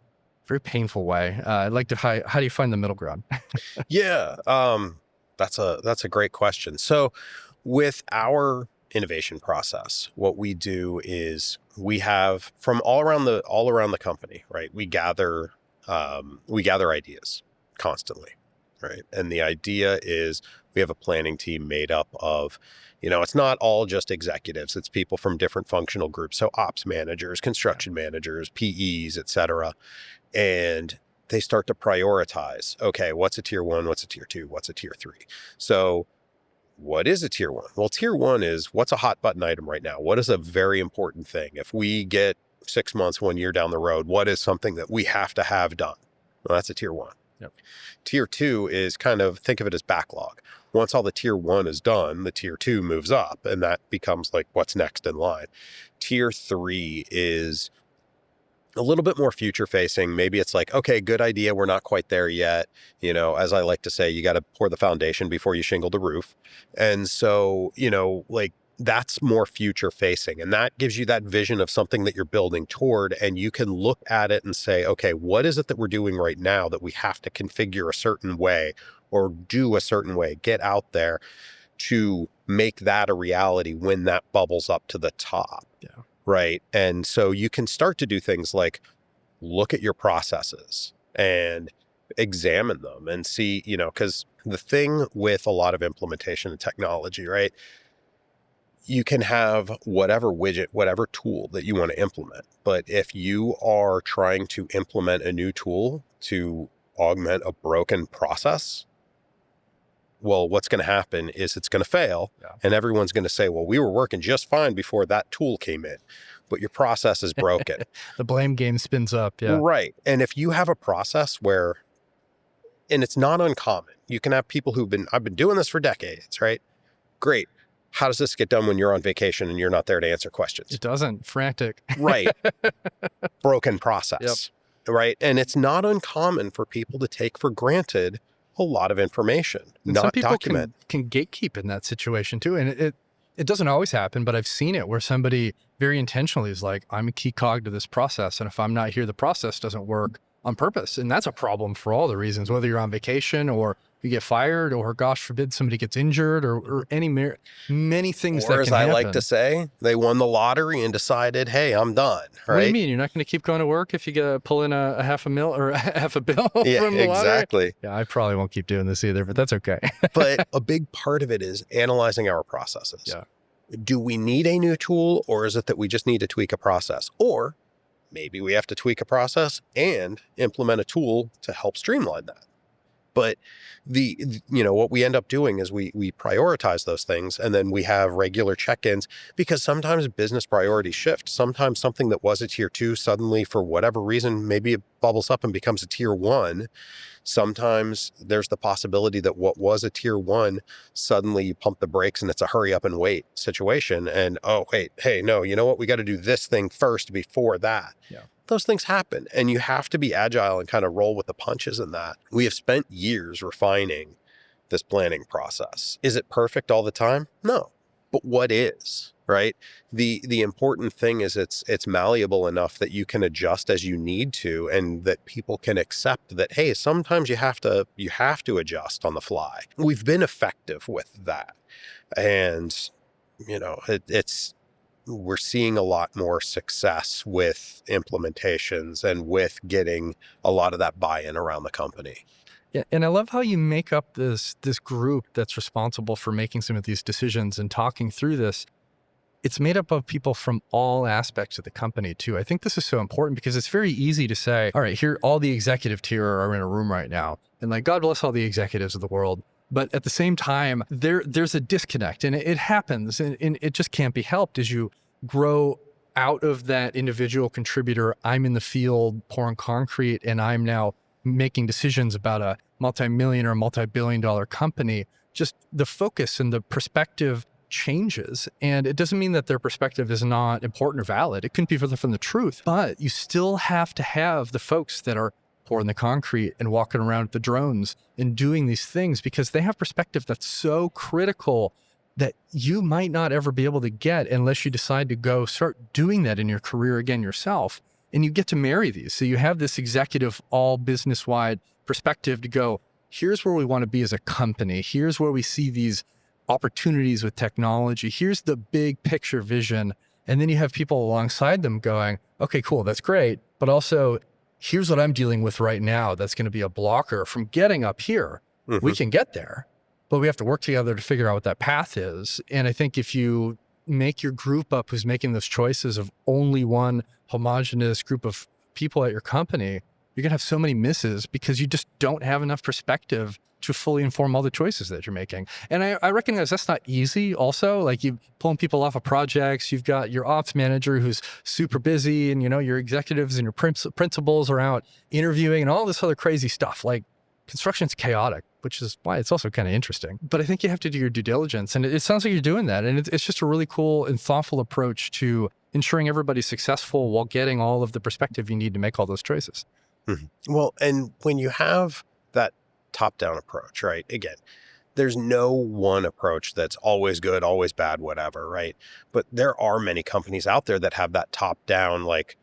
very painful way. I'd like to, how do you find the middle ground? Yeah. That's a great question. So with our innovation process, what we do is we have from all around the company, right? We gather ideas constantly, right? And the idea is we have a planning team made up of, it's not all just executives. It's people from different functional groups. So ops managers, construction managers, PEs, et cetera. And they start to prioritize, okay, what's a tier 1? What's a tier 2? What's a tier 3? So what is a tier 1? Well, tier 1 is what's a hot button item right now? What is a very important thing? If we get 6 months, 1 year down the road, what is something that we have to have done? Well, that's a tier 1. Yep. Tier 2 is kind of, think of it as backlog. Once all the tier 1 is done, the tier 2 moves up, and that becomes like what's next in line. Tier 3 is a little bit more future facing. Maybe it's like, okay, good idea. We're not quite there yet. As I like to say, you got to pour the foundation before you shingle the roof. And so, like that's more future facing. And that gives you that vision of something that you're building toward. And you can look at it and say, okay, what is it that we're doing right now that we have to configure a certain way or do a certain way, get out there to make that a reality when that bubbles up to the top. Yeah. Right. And so you can start to do things like look at your processes and examine them and see, because the thing with a lot of implementation and technology, right? You can have whatever widget, whatever tool that you want to implement. But if you are trying to implement a new tool to augment a broken process, well, what's going to happen is it's going to fail. Yeah. And everyone's going to say, well, we were working just fine before that tool came in, but your process is broken. The blame game spins up. Yeah. Right. And if you have a process where, and it's not uncommon, you can have people I've been doing this for decades, right? Great. How does this get done when you're on vacation and you're not there to answer questions? It doesn't. Frantic. Right. Broken process. Yep. Right. And it's not uncommon for people to take for granted a lot of information, and not some people document. Can gatekeep in that situation too. And it doesn't always happen, but I've seen it where somebody very intentionally is like, I'm a key cog to this process. And if I'm not here, the process doesn't work on purpose. And that's a problem for all the reasons, whether you're on vacation or you get fired or, gosh forbid, somebody gets injured or many things Or that as can I happen. like to say, they won the lottery and decided, hey, I'm done. Right? What do you mean? You're not going to keep going to work if you pull in a half a mil or half a bill Yeah, from the lottery? exactly. Yeah, I probably won't keep doing this either, but that's okay. But a big part of it is analyzing our processes. Yeah. Do we need a new tool, or is it that we just need to tweak a process? Or maybe we have to tweak a process and implement a tool to help streamline that. But what we end up doing is we prioritize those things, and then we have regular check-ins, because sometimes business priorities shift. Sometimes something that was a tier 2 suddenly, for whatever reason, maybe it bubbles up and becomes a tier 1. Sometimes there's the possibility that what was a tier 1, suddenly you pump the brakes and it's a hurry up and wait situation. And, oh, wait, hey, no, you know what? We got to do this thing first before that. Yeah. Those things happen, and you have to be agile and kind of roll with the punches in that. We have spent years refining this planning process. Is it perfect all the time? No. But what is, right? The important thing is it's malleable enough that you can adjust as you need to, and that people can accept that, hey, sometimes you have to adjust on the fly. We've been effective with that. And, we're seeing a lot more success with implementations and with getting a lot of that buy-in around the company. Yeah, and I love how you make up this group that's responsible for making some of these decisions and talking through this. It's made up of people from all aspects of the company too. I think this is so important because it's very easy to say, all right, here, all the executive tier are in a room right now. And like, God bless all the executives of the world. But at the same time, there's a disconnect, and it happens, and it just can't be helped as you grow out of that individual contributor. I'm in the field pouring concrete, and I'm now making decisions about a multi-million or multi-billion-dollar company. Just the focus and the perspective changes, and it doesn't mean that their perspective is not important or valid. It couldn't be further from the truth, but you still have to have the folks that are pouring the concrete and walking around with the drones and doing these things, because they have perspective that's so critical that you might not ever be able to get unless you decide to go start doing that in your career again yourself. And you get to marry these. So you have this executive, all business-wide perspective to go, here's where we want to be as a company. Here's where we see these opportunities with technology. Here's the big picture vision. And then you have people alongside them going, okay, cool, that's great. But also, here's what I'm dealing with right now that's going to be a blocker from getting up here. Mm-hmm. We can get there, but we have to work together to figure out what that path is. And I think if you make your group up who's making those choices of only one homogenous group of people at your company, you're going to have so many misses because you just don't have enough perspective to fully inform all the choices that you're making. And I recognize that's not easy also. Like, you pulling people off of projects, you've got your ops manager who's super busy, and your executives and your principals are out interviewing and all this other crazy stuff. Like, construction's chaotic, which is why it's also kind of interesting. But I think you have to do your due diligence, and it sounds like you're doing that. And it's just a really cool and thoughtful approach to ensuring everybody's successful while getting all of the perspective you need to make all those choices. Mm-hmm. Well, and when you have that top-down approach, right? Again, there's no one approach that's always good, always bad, whatever, right? But there are many companies out there that have that top down, like,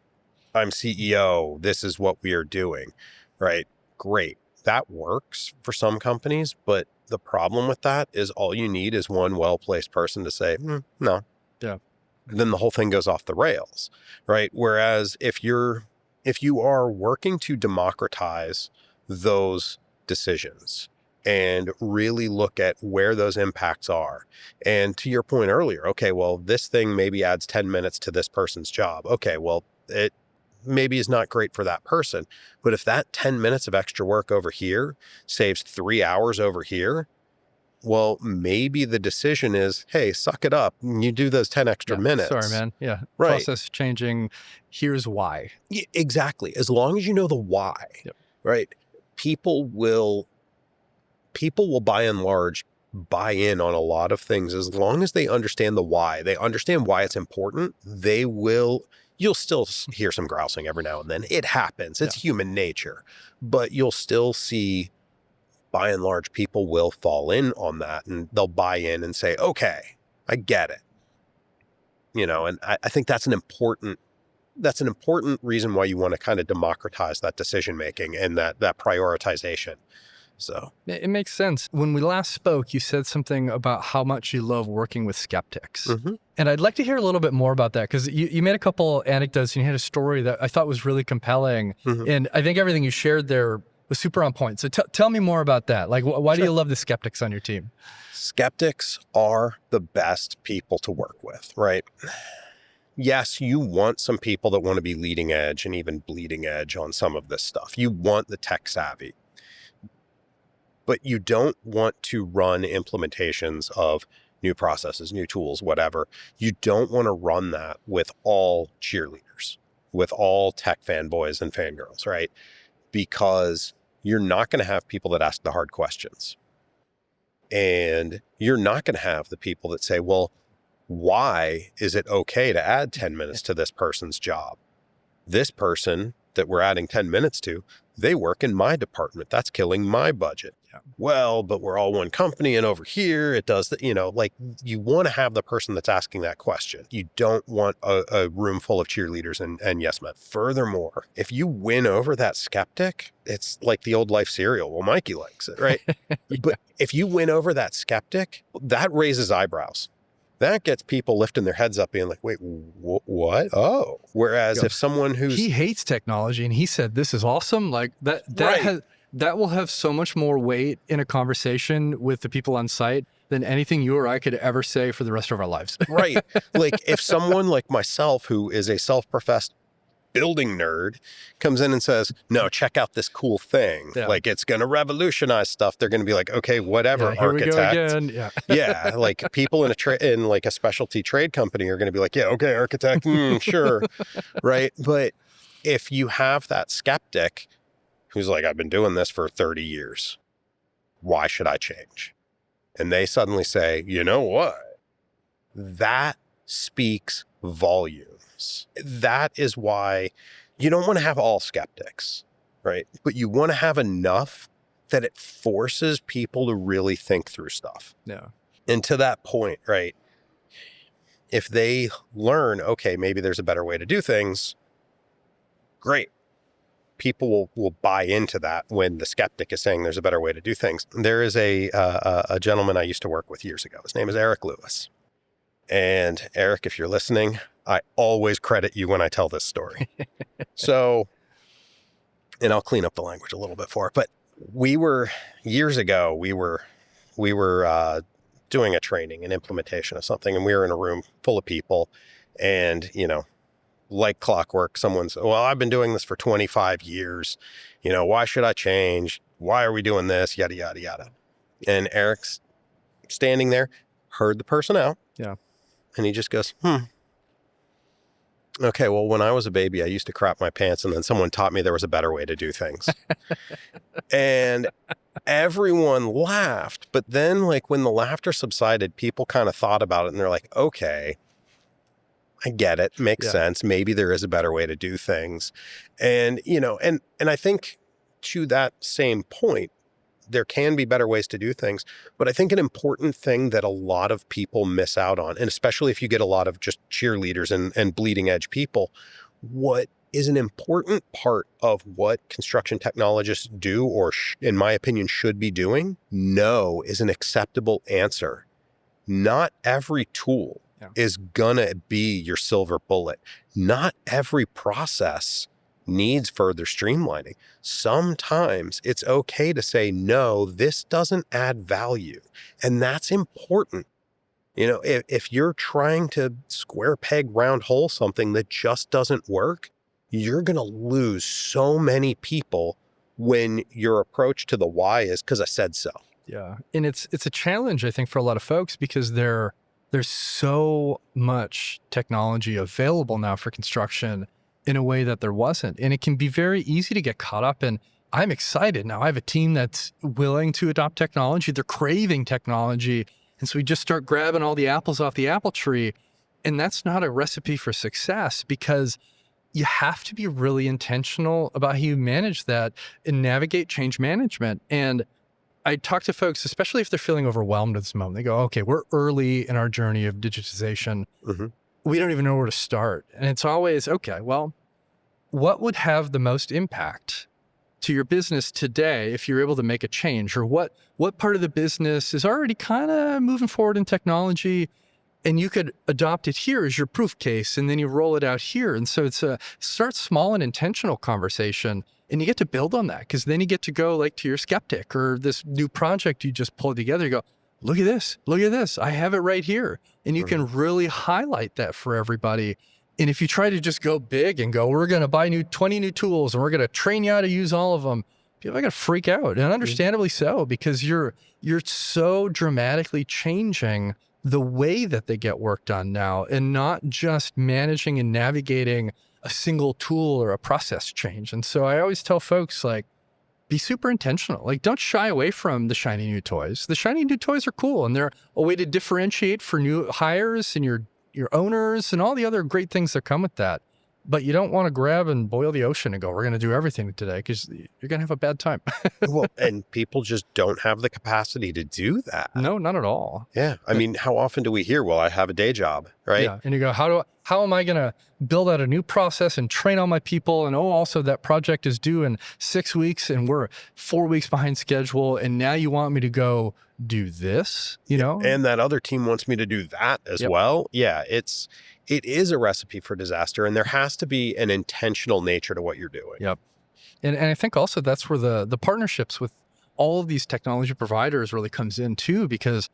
I'm CEO, this is what we are doing, right? Great. That works for some companies, but the problem with that is all you need is one well-placed person to say, no. Yeah. Then the whole thing goes off the rails, right? Whereas if you are working to democratize those decisions and really look at where those impacts are, and to your point earlier, okay, well, this thing maybe adds 10 minutes to this person's job. Okay, well, it maybe is not great for that person, but if that 10 minutes of extra work over here saves 3 hours over here, well, maybe the decision is, hey, suck it up. You do those 10 extra Yeah. Sorry, minutes. man. Yeah. Right. Process changing. Here's why. Exactly. As long as you know the why, Yep. right? People will by and large buy in on a lot of things as long as they understand the why. They understand why it's important. You'll still hear some grousing every now and then. It happens. It's human nature. But you'll still see, by and large, people will fall in on that and they'll buy in and say, okay, I get it. And I think that's an important reason why you want to kind of democratize that decision making and that prioritization. So It makes sense. When we last spoke, you said something about how much you love working with skeptics. And I'd like to hear a little bit more about that, because you made a couple anecdotes and you had a story that I thought was really compelling. And I think everything you shared there was super on point. So tell me more about that. Like, why do you love the skeptics on your team? Skeptics are the best people to work with, right? Yes, you want some people that want to be leading edge and even bleeding edge on some of this stuff. You want the tech savvy. But you don't want to run implementations of new processes, new tools, whatever. You don't want to run that with all cheerleaders, with all tech fanboys and fangirls, right? Because you're not going to have people that ask the hard questions. And you're not going to have the people that say, well, why is it okay to add 10 minutes to this person's job? This person that we're adding 10 minutes to, they work in my department. That's killing my budget. Yeah. Well, but we're all one company, and over here it does that, like, you want to have the person that's asking that question. You don't want a room full of cheerleaders and yes men. Furthermore, if you win over that skeptic, it's like the old Life cereal. Well, Mikey likes it, right? But if you win over that skeptic, that raises eyebrows. That gets people lifting their heads up being like, wait, what? Oh. Whereas if someone he hates technology and he said, this is awesome, like that will have so much more weight in a conversation with the people on site than anything you or I could ever say for the rest of our lives. Right. Like, if someone like myself, who is a self-professed building nerd, comes in and says, no, check out this cool thing. Yeah. Like, it's going to revolutionize stuff. They're going to be like, okay, whatever, here architect. We go again. Yeah. Yeah. Like, people in like a specialty trade company are going to be like, yeah, okay, architect. Sure. Right. But if you have that skeptic who's like, I've been doing this for 30 years. Why should I change? And they suddenly say, you know what? That speaks volumes. That is why you don't want to have all skeptics, right? But you want to have enough that it forces people to really think through stuff. Yeah. And to that point, right, if they learn, okay, maybe there's a better way to do things, great. People will buy into that when the skeptic is saying there's a better way to do things. There is a gentleman I used to work with years ago. His name is Eric Lewis. And Eric, if you're listening, I always credit you when I tell this story. So, and I'll clean up the language a little bit for it. But years ago, we were doing a training, an implementation of something, and we were in a room full of people, and, like clockwork, someone's, well, I've been doing this for 25 years. Why should I change? Why are we doing this? Yada, yada, yada. And Eric's standing there, heard the person out. Yeah. And he just goes, okay, well, when I was a baby, I used to crap my pants, and then someone taught me there was a better way to do things. And everyone laughed. But then, like, when the laughter subsided, people kind of thought about it, and they're like, okay, I get it. Makes sense. Maybe there is a better way to do things. And, and I think to that same point, there can be better ways to do things. But I think an important thing that a lot of people miss out on, and especially if you get a lot of just cheerleaders and bleeding edge people, what is an important part of what construction technologists do, or in my opinion, should be doing, no is an acceptable answer. Not every tool is gonna be your silver bullet. Not every process needs further streamlining. Sometimes it's okay to say, no, this doesn't add value. And that's important. If you're trying to square peg round hole something that just doesn't work, you're going to lose so many people when your approach to the why is because I said so. Yeah. And it's a challenge, I think, for a lot of folks because there's so much technology available now for construction in a way that there wasn't. And it can be very easy to get caught up in, I'm excited. Now I have a team that's willing to adopt technology. They're craving technology. And so we just start grabbing all the apples off the apple tree. And that's not a recipe for success because you have to be really intentional about how you manage that and navigate change management. And I talk to folks, especially if they're feeling overwhelmed at this moment. They go, okay, we're early in our journey of digitization. Mm-hmm. We don't even know where to start. And it's always, okay, well, what would have the most impact to your business today if you're able to make a change? Or what part of the business is already kind of moving forward in technology and you could adopt it here as your proof case and then you roll it out here. And so it's a start small and intentional conversation. And you get to build on that because then you get to go like to your skeptic or this new project you just pulled together. You go, look at this. I have it right here. And you can really highlight that for everybody. And if you try to just go big and go, we're going to buy 20 new tools and we're going to train you how to use all of them, people are going to freak out, and understandably so, because you're so dramatically changing the way that they get work done now and not just managing and navigating a single tool or a process change. And so I always tell folks, like, be super intentional. Like, don't shy away from the shiny new toys. The shiny new toys are cool, and they're a way to differentiate for new hires and your owners and all the other great things that come with that. But you don't want to grab and boil the ocean and go, we're going to do everything today, because you're going to have a bad time. Well, and people just don't have the capacity to do that. No, not at all. Yeah. I mean, how often do we hear, well, I have a day job, right? Yeah. And you go, how am I going to build out a new process and train all my people? And also that project is due in 6 weeks and we're 4 weeks behind schedule. And now you want me to go do this, And that other team wants me to do that as well. Yeah. It is a recipe for disaster, and there has to be an intentional nature to what you're doing. Yep. And I think also that's where the partnerships with all of these technology providers really comes in too, because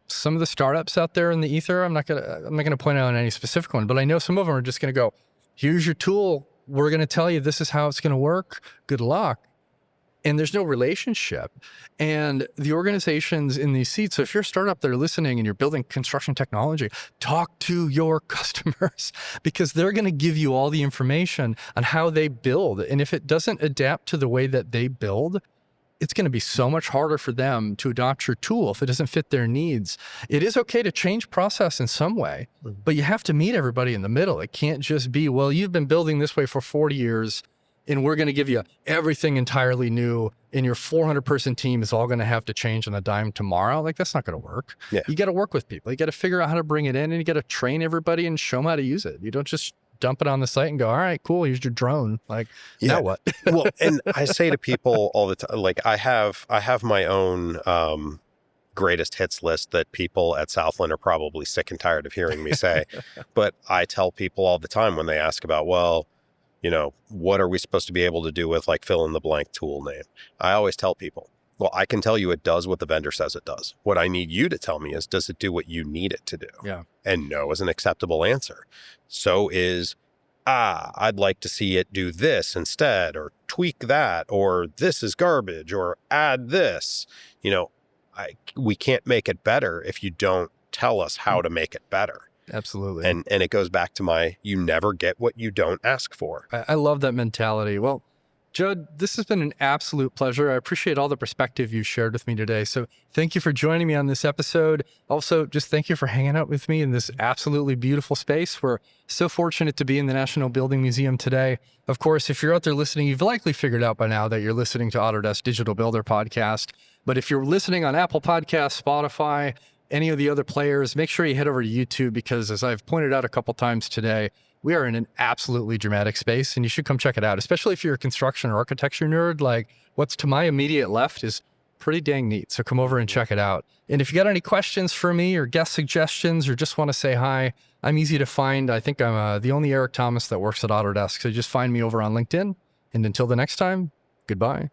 some of the startups out there in the ether, I'm not gonna point out any specific one, but I know some of them are just gonna go, here's your tool. We're gonna tell you this is how it's gonna work. Good luck. And there's no relationship. And the organizations in these seats, so if you're a startup that are listening and you're building construction technology, talk to your customers, because they're going to give you all the information on how they build. And if it doesn't adapt to the way that they build, it's going to be so much harder for them to adopt your tool if it doesn't fit their needs. It is okay to change process in some way, but you have to meet everybody in the middle. It can't just be, well, you've been building this way for 40 years, and we're going to give you everything entirely new, and your 400-person team is all going to have to change on a dime tomorrow. Like, that's not going to work. Yeah. You got to work with people. You got to figure out how to bring it in, and you got to train everybody and show them how to use it. You don't just dump it on the site and go, all right, cool, here's your drone. Like, now what? Well, and I say to people all the time, like, I have my own greatest hits list that people at Southland are probably sick and tired of hearing me say. But I tell people all the time when they ask about, well, what are we supposed to be able to do with, like, fill in the blank tool name? I always tell people, well, I can tell you it does what the vendor says it does. What I need you to tell me is, does it do what you need it to do? Yeah. And no is an acceptable answer. So is, I'd like to see it do this instead, or tweak that, or this is garbage, or add this. We can't make it better if you don't tell us how to make it better. Absolutely. And it goes back to you never get what you don't ask for. I love that mentality. Well, Judd, this has been an absolute pleasure. I appreciate all the perspective you've shared with me today. So thank you for joining me on this episode. Also, just thank you for hanging out with me in this absolutely beautiful space. We're so fortunate to be in the National Building Museum today. Of course, if you're out there listening, you've likely figured out by now that you're listening to Autodesk Digital Builder Podcast. But if you're listening on Apple Podcasts, Spotify, any of the other players, make sure you head over to YouTube because, as I've pointed out a couple times today, we are in an absolutely dramatic space and you should come check it out, especially if you're a construction or architecture nerd. Like what's to my immediate left is pretty dang neat. So come over and check it out. And if you got any questions for me or guest suggestions or just want to say hi, I'm easy to find. I think I'm the only Eric Thomas that works at Autodesk. So just find me over on LinkedIn. And until the next time, goodbye.